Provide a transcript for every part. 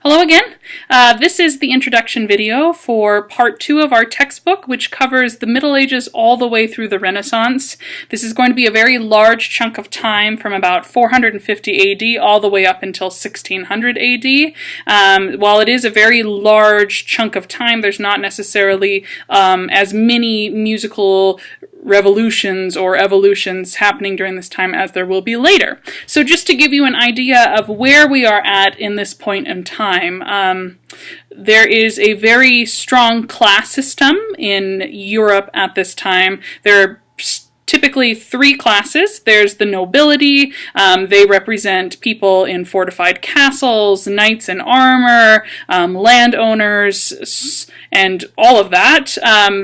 Hello again. This is the introduction video for part 2 of our textbook, which covers the Middle Ages all the way through the Renaissance. This is going to be a very large chunk of time from about 450 AD all the way up until 1600 AD. While it is a very large chunk of time, there's not necessarily as many musical revolutions or evolutions happening during this time as there will be later. So just to give you an idea of where we are at in this point in time, there is a very strong class system in Europe at this time. There are typically three classes. There's the nobility. They represent people in fortified castles, knights in armor, landowners, and all of that.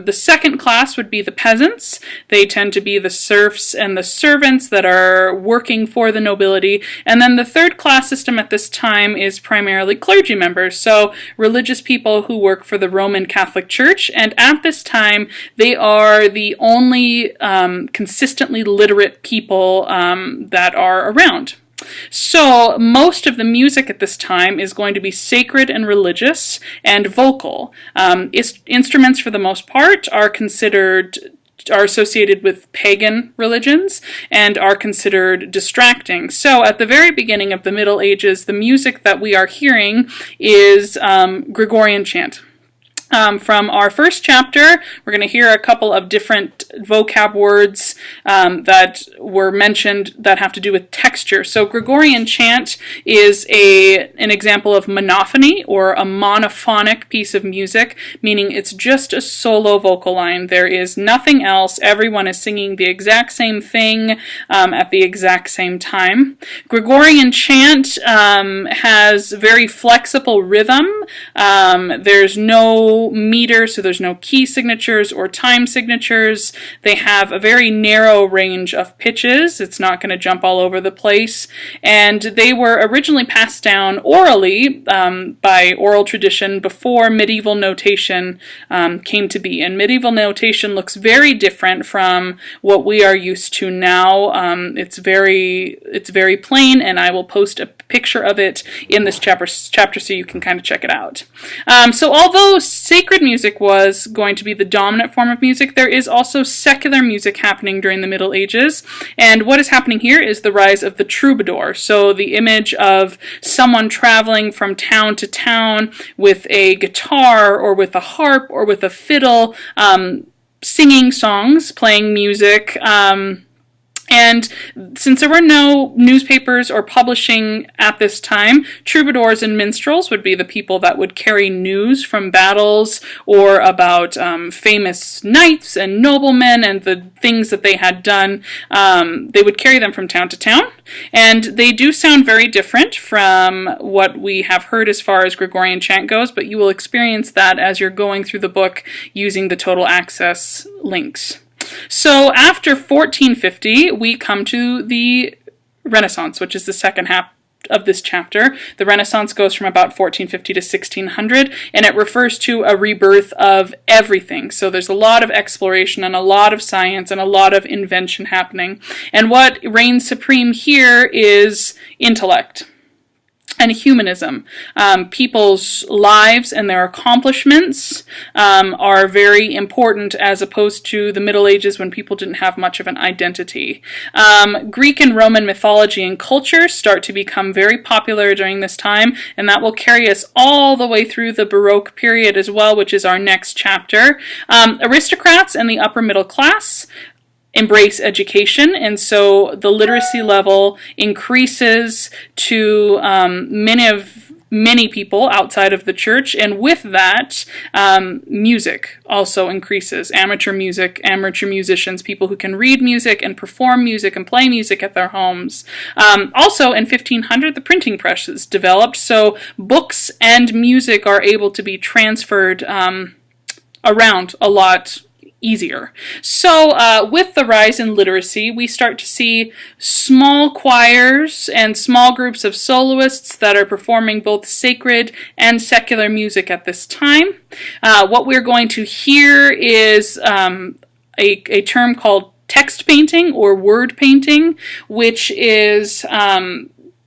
The second class would be the peasants. They tend to be the serfs and the servants that are working for the nobility. And then the third class system at this time is primarily clergy members, so religious people who work for the Roman Catholic Church. And at this time, they are the only consistently literate people that are around. So most of the music at this time is going to be sacred and religious and vocal. Instruments, for the most part, are associated with pagan religions and are considered distracting. So at the very beginning of the Middle Ages, the music that we are hearing is Gregorian chant. From our first chapter, we're going to hear a couple of different vocab words that were mentioned that have to do with texture. So Gregorian chant is an example of monophony, or a monophonic piece of music, meaning it's just a solo vocal line. There is nothing else. Everyone is singing the exact same thing at the exact same time. Gregorian chant has very flexible rhythm. There's no meter, so there's no key signatures or time signatures. They have a very narrow range of pitches. It's not going to jump all over the place. And they were originally passed down orally by oral tradition before medieval notation came to be. And medieval notation looks very different from what we are used to now. It's very plain, and I will post a picture of it in this chapter so you can kind of check it out. So although sacred music was going to be the dominant form of music, there is also secular music happening during the Middle Ages, and what is happening here is the rise of the troubadour. So the image of someone traveling from town to town with a guitar or with a harp or with a fiddle, singing songs, playing music. And since there were no newspapers or publishing at this time, troubadours and minstrels would be the people that would carry news from battles or about famous knights and noblemen and the things that they had done. They would carry them from town to town, and they do sound very different from what we have heard as far as Gregorian chant goes, but you will experience that as you're going through the book using the total access links. So after 1450, we come to the Renaissance, which is the second half of this chapter. The Renaissance goes from about 1450 to 1600, and it refers to a rebirth of everything. So there's a lot of exploration and a lot of science and a lot of invention happening. And what reigns supreme here is intellect and humanism. People's lives and their accomplishments are very important, as opposed to the Middle Ages when people didn't have much of an identity. Greek and Roman mythology and culture start to become very popular during this time, and that will carry us all the way through the Baroque period as well, which is our next chapter. Aristocrats and the upper middle class embrace education, and so the literacy level increases to many people outside of the church, and with that, music also increases. Amateur musicians, people who can read music and perform music and play music at their homes. Also, in 1500, the printing press is developed, so books and music are able to be transferred around a lot easier. So with the rise in literacy, we start to see small choirs and small groups of soloists that are performing both sacred and secular music at this time. What we're going to hear is a term called text painting or word painting, which is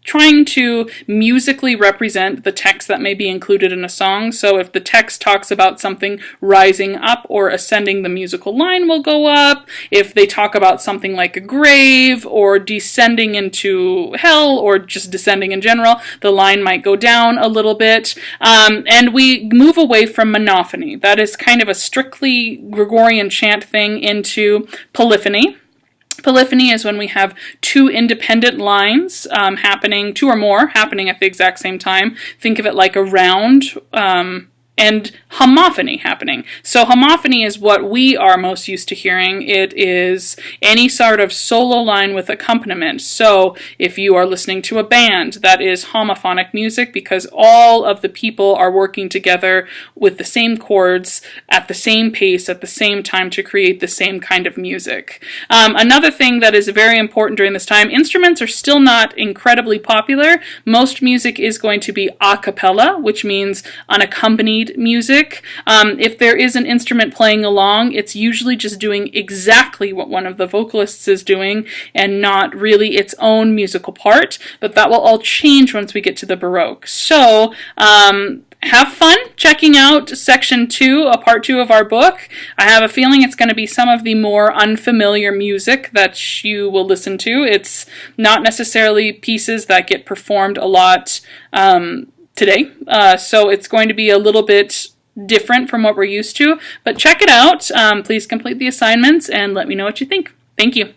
trying to musically represent the text that may be included in a song. So if the text talks about something rising up or ascending, the musical line will go up. If they talk about something like a grave or descending into hell or just descending in general, the line might go down a little bit. And we move away from monophony. That is kind of a strictly Gregorian chant thing into polyphony. Polyphony is when we have two independent lines happening, two or more happening at the exact same time. Think of it like a round, and homophony happening. So homophony is what we are most used to hearing. It is any sort of solo line with accompaniment. So if you are listening to a band, that is homophonic music because all of the people are working together with the same chords at the same pace at the same time to create the same kind of music. Another thing that is very important during this time, instruments are still not incredibly popular. Most music is going to be a cappella, which means unaccompanied music. If there is an instrument playing along, it's usually just doing exactly what one of the vocalists is doing and not really its own musical part, but that will all change once we get to the Baroque. So, have fun checking out section 2, part 2 of our book. I have a feeling it's going to be some of the more unfamiliar music that you will listen to. It's not necessarily pieces that get performed a lot today, so it's going to be a little bit different from what we're used to, but check it out. Please complete the assignments and let me know what you think. Thank you.